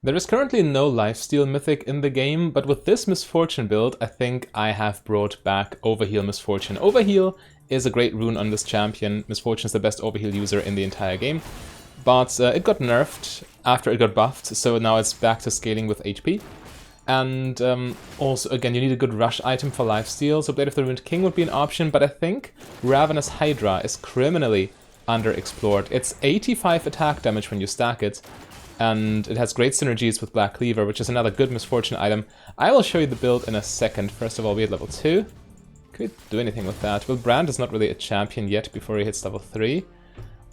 There is currently no lifesteal mythic in the game, but with this Misfortune build, I think I have brought back Overheal Misfortune. Overheal is a great rune on this champion. Misfortune is the best Overheal user in the entire game, but it got nerfed after it got buffed, so now it's back to scaling with HP. And also, again, you need a good rush item for lifesteal, so Blade of the Ruined King would be an option, but I think Ravenous Hydra is criminally underexplored. It's 85 attack damage when you stack it, and it has great synergies with Black Cleaver, which is another good Misfortune item. I will show you the build in a second. First of all, we at level 2. Could do anything with that. Well, Brand is not really a champion yet before he hits level 3.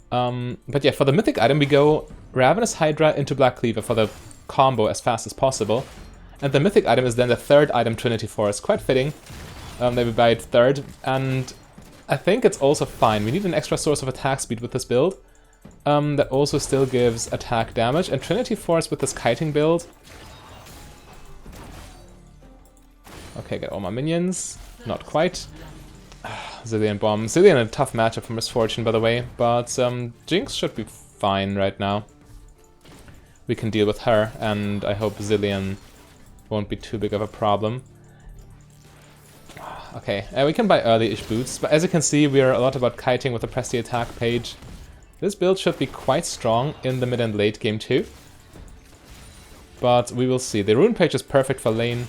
But yeah, for the mythic item, we go Ravenous Hydra into Black Cleaver for the combo as fast as possible. And the mythic item is then the third item, Trinity Force. Quite fitting that we buy it third, and I think it's also fine. We need an extra source of attack speed with this build. That also still gives attack damage, and Trinity Force with this kiting build. Okay, get all my minions. Not quite. Zillion Bomb. Zillion a tough matchup for Misfortune, by the way, but Jinx should be fine right now. We can deal with her, and I hope Zillion won't be too big of a problem. Okay, we can buy early-ish boots, but as you can see, we are a lot about kiting with the press the attack page. This build should be quite strong in the mid and late game too. But we will see. The rune page is perfect for lane.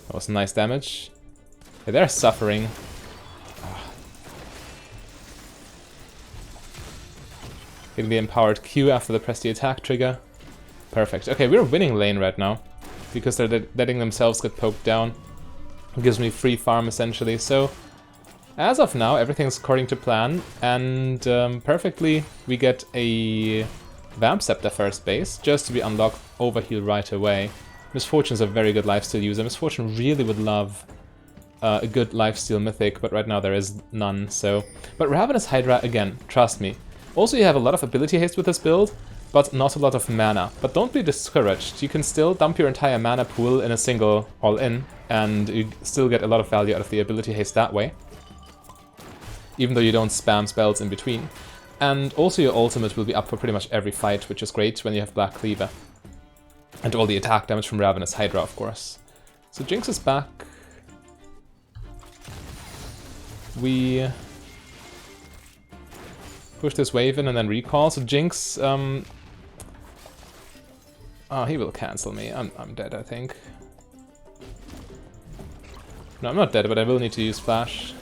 That was nice damage. Yeah, they're suffering. Getting the empowered Q after the press the attack trigger. Perfect. Okay, we're winning lane right now, because they're letting themselves get poked down. It gives me free farm, essentially. So, as of now, everything's according to plan, and perfectly, we get a Vamp Scepter first base, just to be unlocked Overheal right away. Misfortune's a very good lifesteal user. Misfortune really would love a good lifesteal mythic, but right now there is none, so... But Ravenous Hydra, again, trust me. Also, you have a lot of ability haste with this build, but not a lot of mana. But don't be discouraged, you can still dump your entire mana pool in a single all-in, and you still get a lot of value out of the ability haste that way. Even though you don't spam spells in between. And also your ultimate will be up for pretty much every fight, which is great when you have Black Cleaver. And all the attack damage from Ravenous Hydra, of course. So Jinx is back. We push this wave in and then recall. So Jinx, oh, he will cancel me. I'm dead, I think. No, I'm not dead, but I will need to use Flash.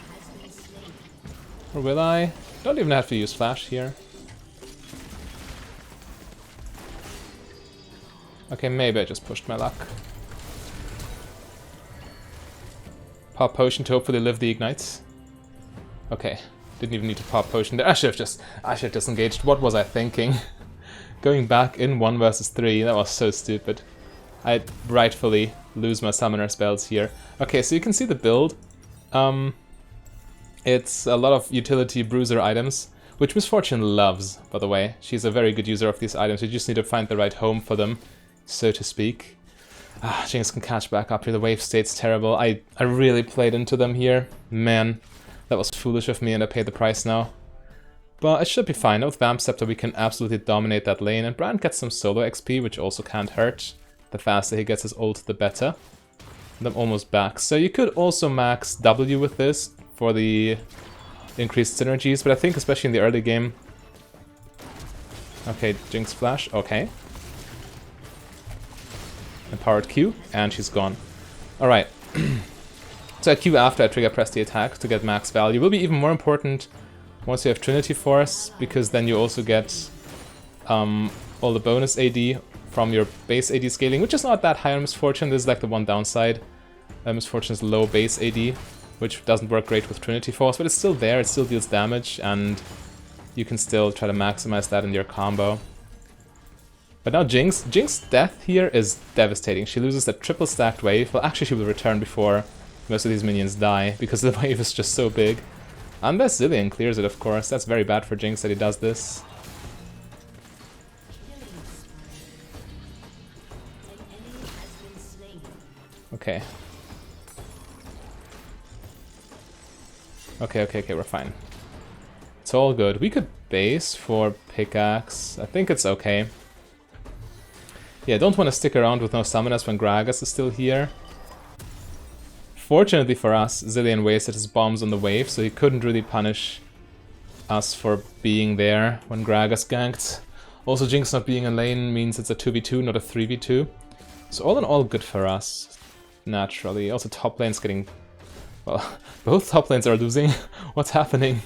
Or will I? Don't even have to use Flash here. Okay, maybe I just pushed my luck. Pop Potion to hopefully live the ignites. Okay, didn't even need to pop Potion there. I should have disengaged. What was I thinking? Going back in 1 versus 3, that was so stupid. I rightfully lose my summoner spells here. Okay, so you can see the build. It's a lot of utility bruiser items, which Misfortune loves, by the way. She's a very good user of these items. You just need to find the right home for them, so to speak. Jinx can catch back up here. The wave state's terrible. I really played into them here. Man, that was foolish of me, and I pay the price now. But it should be fine. With Vamp Scepter we can absolutely dominate that lane, and Brand gets some solo XP, which also can't hurt. The faster he gets his ult, the better. And I'm almost back. So you could also max W with this for the increased synergies, but I think especially in the early game... Okay, Jinx Flash, okay. Empowered Q, and she's gone. Alright. So I Q after I trigger press the attack to get max value. Will be even more important once you have Trinity Force, because then you also get all the bonus AD from your base AD scaling, which is not that high on Misfortune. This is like the one downside. Misfortune's low base AD, which doesn't work great with Trinity Force, but it's still there, it still deals damage, and you can still try to maximize that in your combo. But now Jinx's death here is devastating. She loses that triple stacked wave. Well, actually she will return before most of these minions die, because the wave is just so big. Unless Zillion clears it, of course. That's very bad for Jinx that he does this. Okay. Okay, we're fine. It's all good. We could base for pickaxe. I think it's okay. Yeah, don't want to stick around with no summoners when Gragas is still here. Fortunately for us, Zilean wasted his bombs on the wave, so he couldn't really punish us for being there when Gragas ganked. Also, Jinx not being in lane means it's a 2v2, not a 3v2. So all in all, good for us, naturally. Also, top lane's getting... well, both top lanes are losing. What's happening?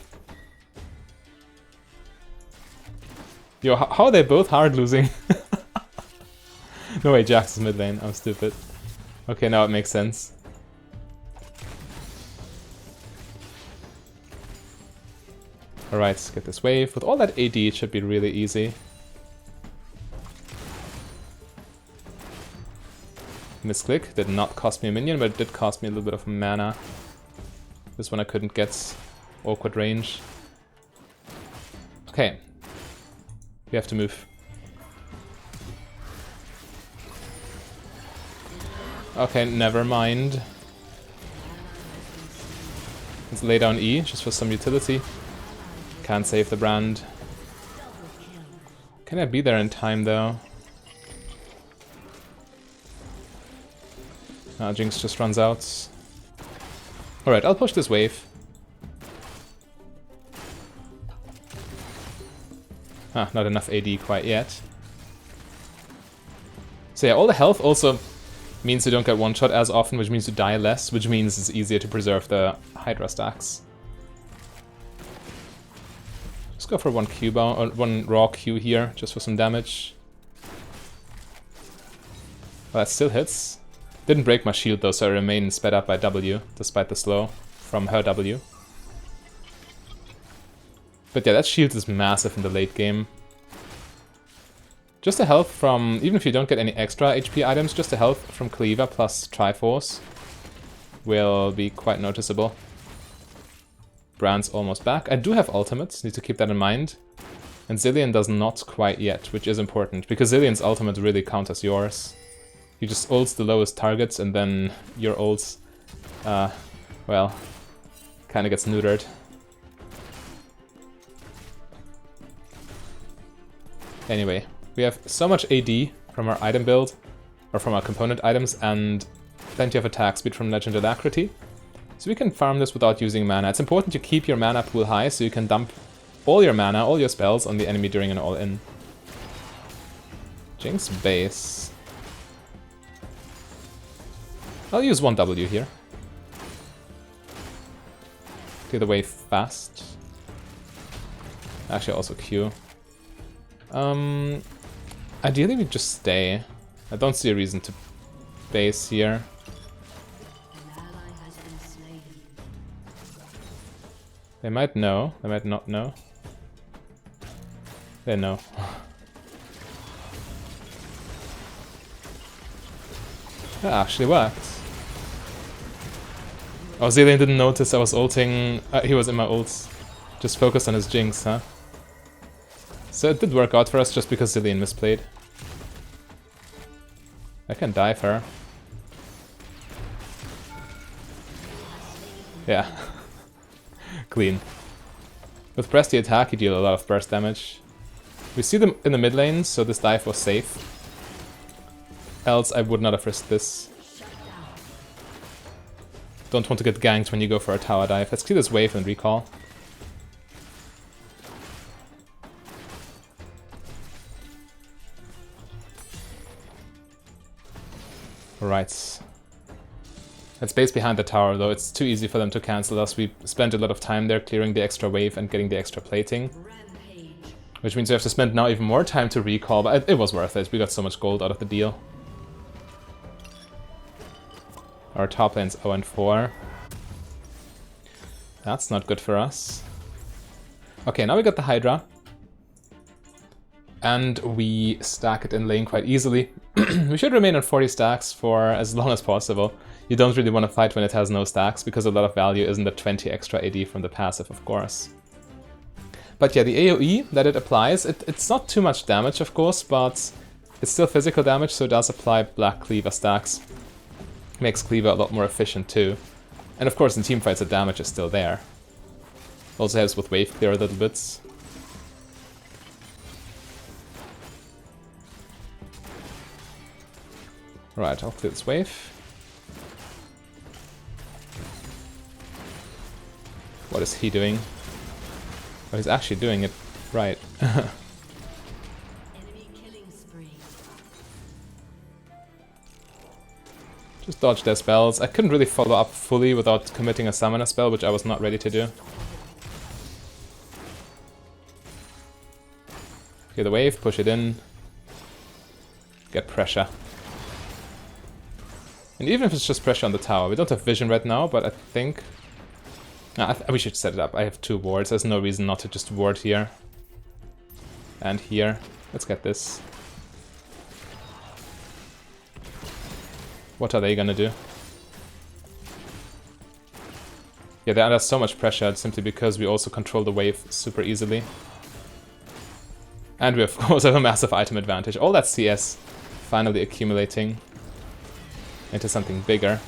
Yo, how are they both hard losing? No way, Jax is mid lane. I'm stupid. Okay, now it makes sense. Alright, let's get this wave. With all that AD, it should be really easy. Misclick did not cost me a minion, but it did cost me a little bit of mana. This one I couldn't get. Awkward range. Okay. We have to move. Okay, never mind. Let's lay down E, just for some utility. Can't save the brand. Can I be there in time, though? Jinx just runs out. Alright, I'll push this wave. Not enough AD quite yet. So yeah, all the health also means you don't get one-shot as often, which means you die less, which means it's easier to preserve the Hydra stacks. Let's go for one Q bound, or one raw Q here, just for some damage. Well, that still hits. Didn't break my shield though, so I remain sped up by W, despite the slow from her W. But yeah, that shield is massive in the late game. Just the health from, even if you don't get any extra HP items, just the health from Cleaver plus Triforce will be quite noticeable. Brand's almost back. I do have ultimates, need to keep that in mind. And Zilean does not quite yet, which is important, because Zilean's ultimate really counters yours. You just ults the lowest targets, and then your ults, well, kinda gets neutered. Anyway, we have so much AD from our item build, or from our component items, and plenty of attack speed from Legend Alacrity. So we can farm this without using mana. It's important to keep your mana pool high, so you can dump all your mana, all your spells on the enemy during an all-in. Jinx base. I'll use one W here. Clear the wave fast. Actually, also Q. Ideally we just stay. I don't see a reason to base here. They might know, they might not know. They know. That actually worked. Oh, Zilean didn't notice I was ulting. He was in my ults. Just focused on his Jinx, huh? So it did work out for us just because Zilean misplayed. I can dive her. Yeah. Clean. With press the attack, you deal a lot of burst damage. We see them in the mid lane, so this dive was safe. Else I would not have risked this. Don't want to get ganked when you go for a tower dive. Let's clear this wave and recall. Right. Let's base behind the tower though, it's too easy for them to cancel us. We spent a lot of time there clearing the extra wave and getting the extra plating. Which means we have to spend now even more time to recall, but it was worth it. We got so much gold out of the deal. Our top lane's 0-4. That's not good for us. Okay, now we got the Hydra. And we stack it in lane quite easily. We should remain on 40 stacks for as long as possible. You don't really want to fight when it has no stacks, because a lot of value is in the 20 extra AD from the passive, of course. But yeah, the AoE that it applies, it's not too much damage, of course, but it's still physical damage, so it does apply Black Cleaver stacks. Makes Cleaver a lot more efficient too. And of course in teamfights the damage is still there. Also helps with wave clear a little bit. Right, I'll clear this wave. What is he doing? Oh, he's actually doing it right. Just dodge their spells. I couldn't really follow up fully without committing a summoner spell, which I was not ready to do. Get the wave, push it in. Get pressure. And even if it's just pressure on the tower, we don't have vision right now, but I think... we should set it up. I have 2 wards, there's no reason not to just ward here. And here. Let's get this. What are they gonna do? Yeah, they're under so much pressure simply because we also control the wave super easily. And we of course have a massive item advantage. All that CS finally accumulating into something bigger.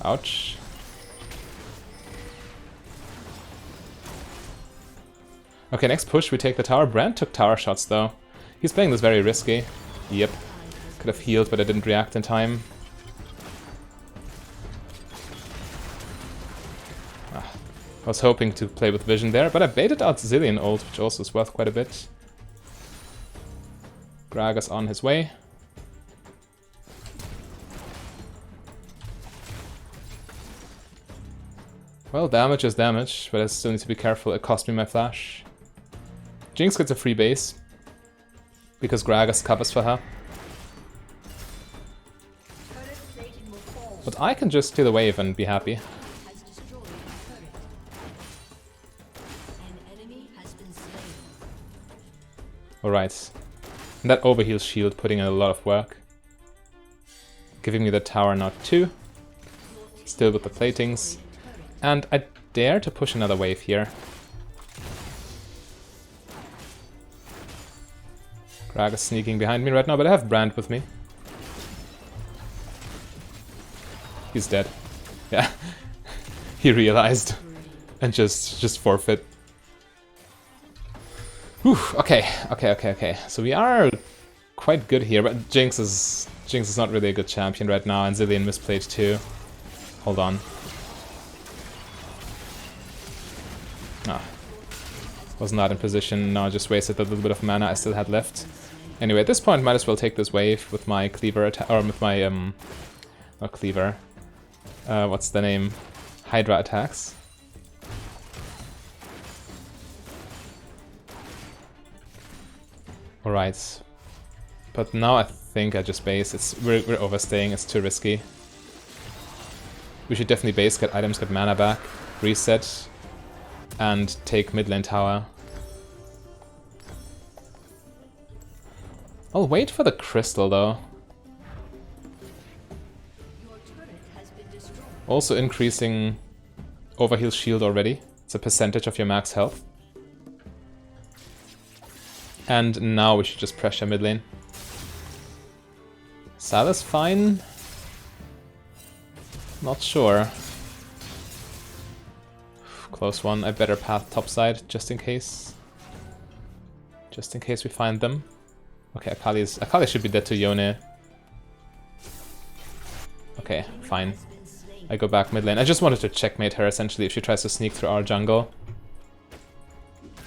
Ouch. Okay, next push, we take the tower. Brand took tower shots though. He's playing this very risky. Yep. Could have healed, but I didn't react in time. I was hoping to play with vision there, but I baited out Zilean ult, which also is worth quite a bit. Gragas on his way. Well, damage is damage, but I still need to be careful. It cost me my flash. Jinx gets a free base, because Gragas covers for her. But I can just clear the wave and be happy. Alright. And that Overheal shield putting in a lot of work. Giving me the tower now too. Still with the platings. And I dare to push another wave here. Gragas sneaking behind me right now, but I have Brand with me. He's dead. Yeah. He realized. And just forfeit. Whew, okay. So we are quite good here, but Jinx is not really a good champion right now, and Zilean misplayed too. Hold on. Was not in position, now I just wasted a little bit of mana I still had left. Anyway, at this point might as well take this wave with my cleaver attack, or with my, not cleaver. What's the name? Hydra attacks. Alright. But now I think I just base. We're overstaying, it's too risky. We should definitely base, get items, get mana back, reset, and take mid lane tower. I'll wait for the crystal though. Also increasing Overheal shield already. It's a percentage of your max health. And now we should just pressure mid lane. Sylas fine? Not sure. Close one. I better path topside just in case. Just in case we find them. Okay, Akali should be dead to Yone. Okay, fine. I go back mid lane. I just wanted to checkmate her essentially if she tries to sneak through our jungle.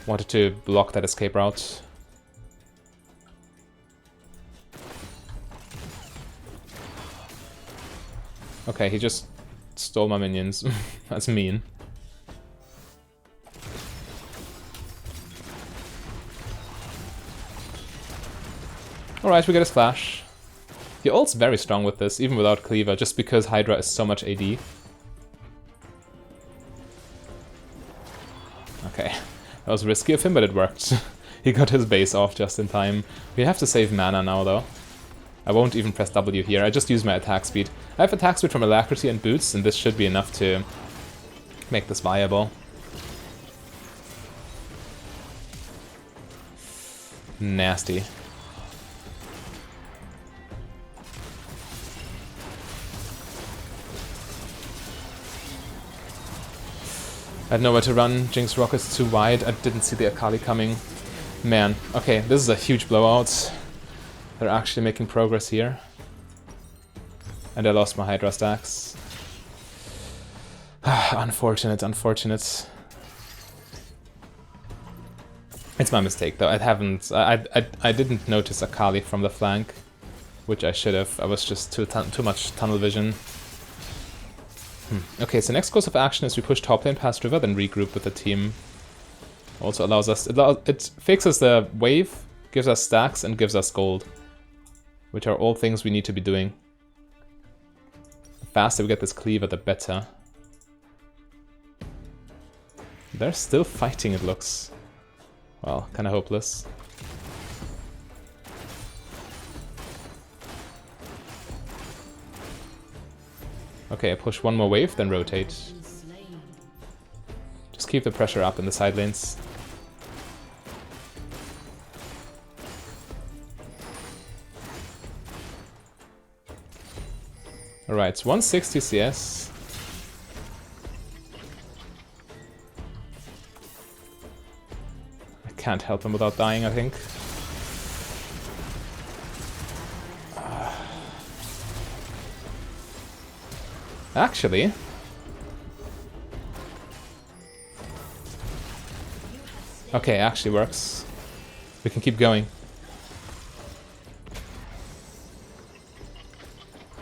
Wanted to block that escape route. Okay, he just stole my minions. That's mean. Alright, we get his flash. The ult's very strong with this, even without cleaver, just because Hydra is so much AD. Okay, that was risky of him, but it worked. He got his base off just in time. We have to save mana now, though. I won't even press W here, I just use my attack speed. I have attack speed from Alacrity and Boots, and this should be enough to make this viable. Nasty. I had nowhere to run, Jinx rocket's too wide, I didn't see the Akali coming. Man, okay, this is a huge blowout. They're actually making progress here. And I lost my Hydra stacks. Unfortunate, unfortunate. It's my mistake though. I didn't notice Akali from the flank, which I should have. I was just too much tunnel vision. Okay, so next course of action is we push top lane past river, then regroup with the team. Also allows us, it fixes the wave, gives us stacks, and gives us gold, which are all things we need to be doing. The faster we get this cleaver, the better. They're still fighting, it looks. Well, kind of hopeless. Okay, I push one more wave, then rotate. Just keep the pressure up in the side lanes. Alright, it's 160 CS. I can't help him without dying, I think. Actually... Okay, actually works. We can keep going.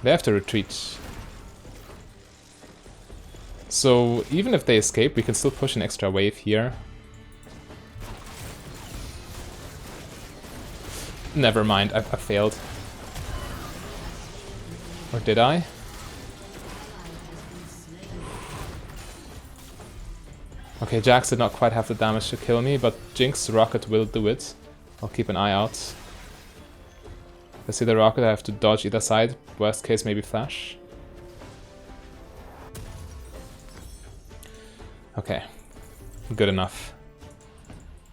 They have to retreat. So, even if they escape, we can still push an extra wave here. Never mind, I failed. Or did I? Okay, Jax did not quite have the damage to kill me, but Jinx rocket will do it. I'll keep an eye out. If I see the rocket, I have to dodge either side. Worst case, maybe flash. Okay. Good enough.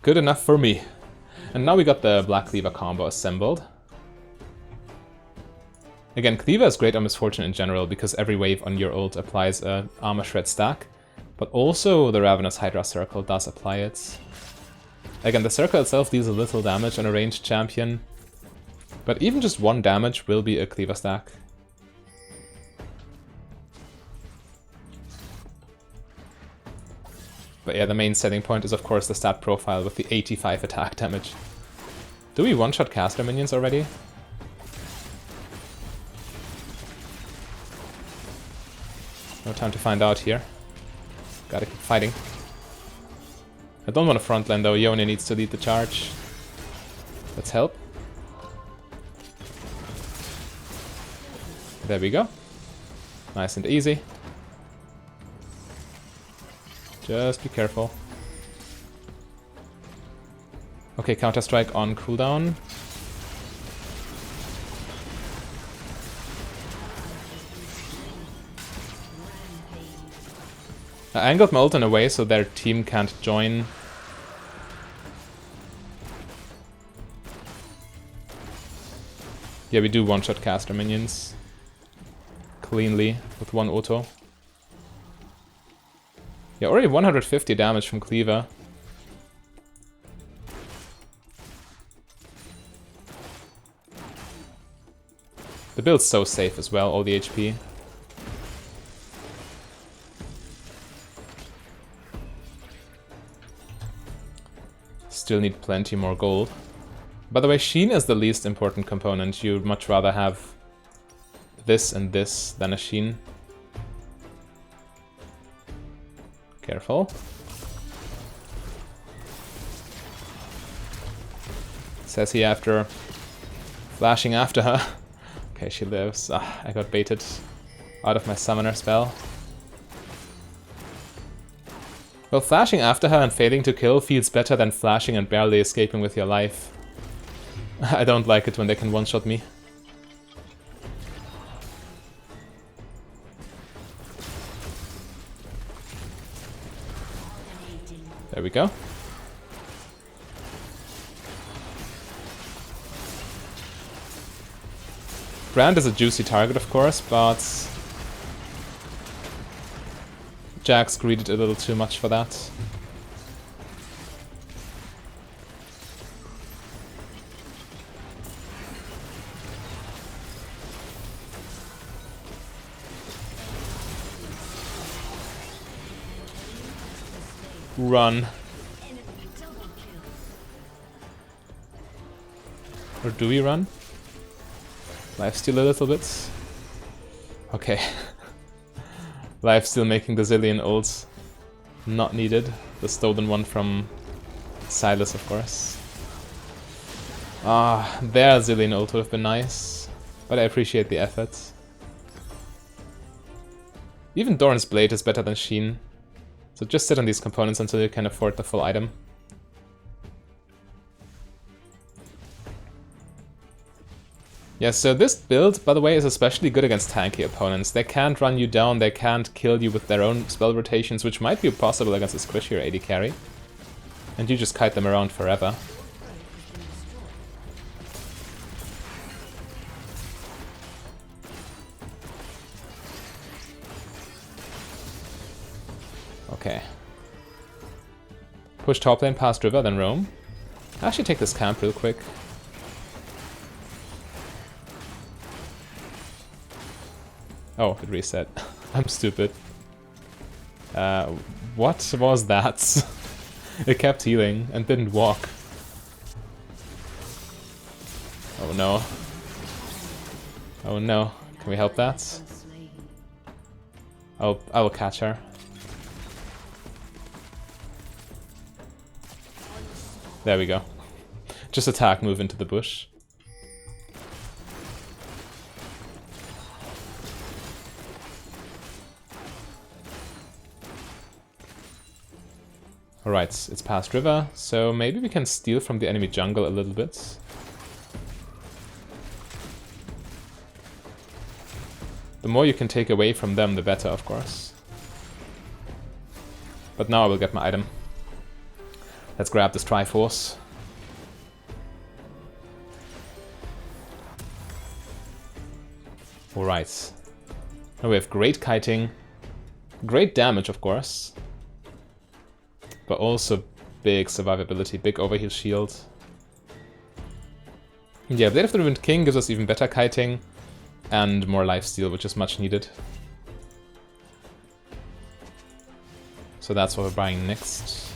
Good enough for me. And now we got the Black Cleaver combo assembled. Again, Cleaver is great on Misfortune in general, because every wave on your ult applies a Armor Shred stack. But also the Ravenous Hydra Circle does apply it. Again, the circle itself deals a little damage on a ranged champion. But even just 1 damage will be a Cleaver stack. But yeah, the main selling point is of course the stat profile with the 85 attack damage. Do we one-shot caster minions already? No time to find out here. Gotta keep fighting. I don't want to frontline though, Yone needs to lead the charge. Let's help. There we go. Nice and easy. Just be careful. Okay, Counter-Strike on cooldown. I angled my ult in a way so their team can't join. Yeah, we do one-shot caster minions. Cleanly, with 1 auto. Yeah, already 150 damage from Cleaver. The build's so safe as well, all the HP. Still need plenty more gold. By the way, Sheen is the least important component. You'd much rather have this and this than a Sheen. Careful. Says he after flashing after her. Okay, she lives. Ah, I got baited out of my summoner spell. Well, flashing after her and failing to kill feels better than flashing and barely escaping with your life. I don't like it when they can one-shot me. There we go. Brand is a juicy target, of course, but Jax greeded a little too much for that. Run. Or do we run? Lifesteal a little bit. Okay. Lifesteal making the Zillion ults not needed. The stolen one from Silas, of course. Ah, their Zillion ult would have been nice. But I appreciate the effort. Even Doran's Blade is better than Sheen. So just sit on these components until you can afford the full item. Yeah, so this build, by the way, is especially good against tanky opponents. They can't run you down, they can't kill you with their own spell rotations, which might be possible against a squishier AD carry. And you just kite them around forever. Okay. Push top lane past river, then roam. Actually take this camp real quick. Oh, it reset. I'm stupid. What was that? It kept healing and didn't walk. Oh no. Oh no. Can we help that? I will catch her. There we go. Just attack, move into the bush. Alright, it's past river, so maybe we can steal from the enemy jungle a little bit. The more you can take away from them, the better, of course. But now I will get my item. Let's grab this Triforce. Alright. Now we have great kiting. Great damage, of course. But also big survivability, big overheal shield. Yeah, Blade of the Ruined King gives us even better kiting and more lifesteal, which is much needed. So that's what we're buying next.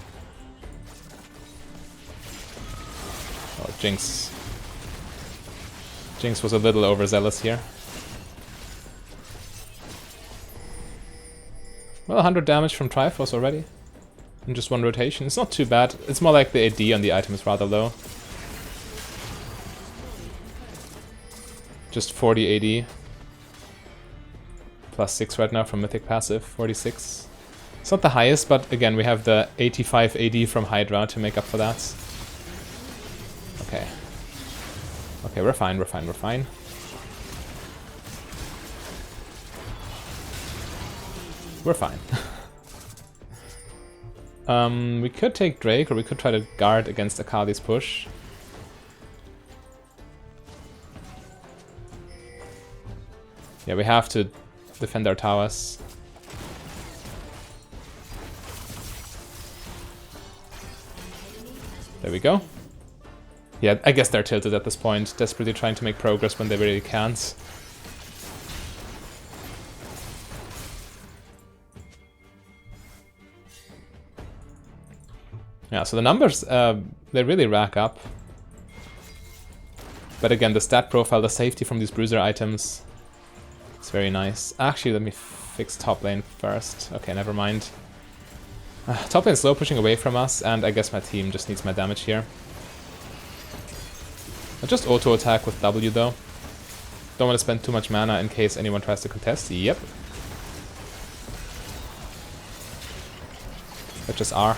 Oh, Jinx. Jinx was a little overzealous here. Well, 100 damage from Triforce already. In just one rotation. It's not too bad. It's more like the AD on the item is rather low. Just 40 AD. Plus 6 right now from Mythic passive, 46. It's not the highest, but again, we have the 85 AD from Hydra to make up for that. Okay. Okay, we're fine, we're fine, we're fine. We're fine. We could take Drake, or we could try to guard against Akali's push. Yeah, we have to defend our towers. There we go. Yeah, I guess they're tilted at this point, desperately trying to make progress when they really can't. Yeah, so the numbers, they really rack up. But again, the stat profile, the safety from these bruiser items, it's very nice. Actually, let me fix top lane first. Okay, never mind. Top lane slow pushing away from us, and I guess my team just needs my damage here. I'll just auto attack with W though. Don't want to spend too much mana in case anyone tries to contest. Yep. Let's just R.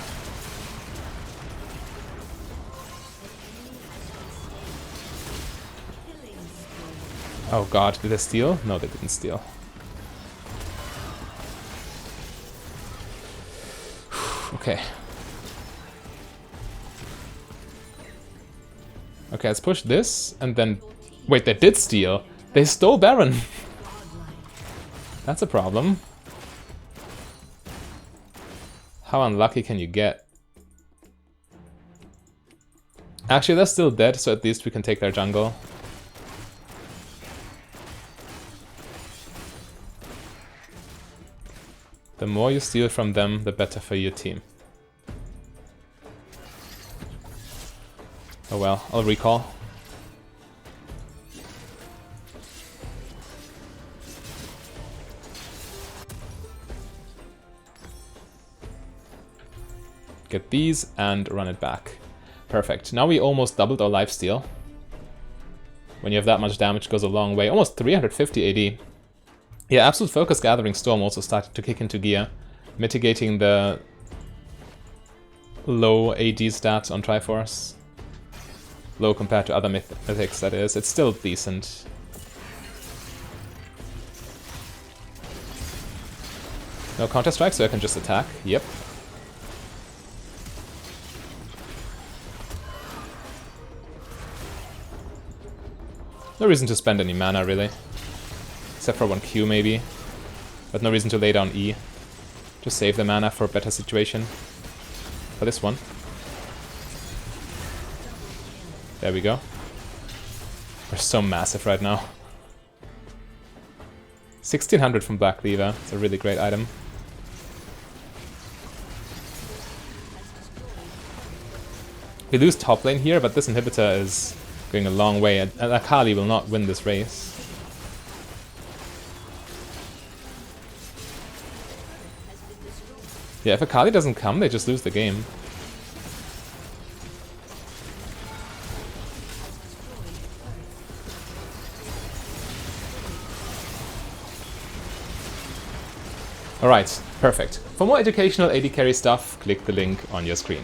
Oh god, did they steal? No, they didn't steal. Okay. Okay, let's push this, and then... Wait, they did steal! They stole Baron! That's a problem. How unlucky can you get? Actually, they're still dead, so at least we can take their jungle. The more you steal from them, the better for your team. Oh well, I'll recall. Get these and run it back. Perfect. Now we almost doubled our lifesteal. When you have that much damage, it goes a long way. Almost 350 AD. Yeah, Absolute Focus Gathering Storm also started to kick into gear, mitigating the low AD stats on Triforce. Low compared to other mythics, that is. It's still decent. No counter-strike, so I can just attack. Yep. No reason to spend any mana, really. Except for one Q, maybe. But no reason to lay down E. Just save the mana for a better situation. For this one. There we go. We're so massive right now. 1600 from Black Cleaver. It's a really great item. We lose top lane here, but this inhibitor is going a long way, and Akali will not win this race. Yeah, if Akali doesn't come, they just lose the game. Alright, perfect. For more educational AD carry stuff, click the link on your screen.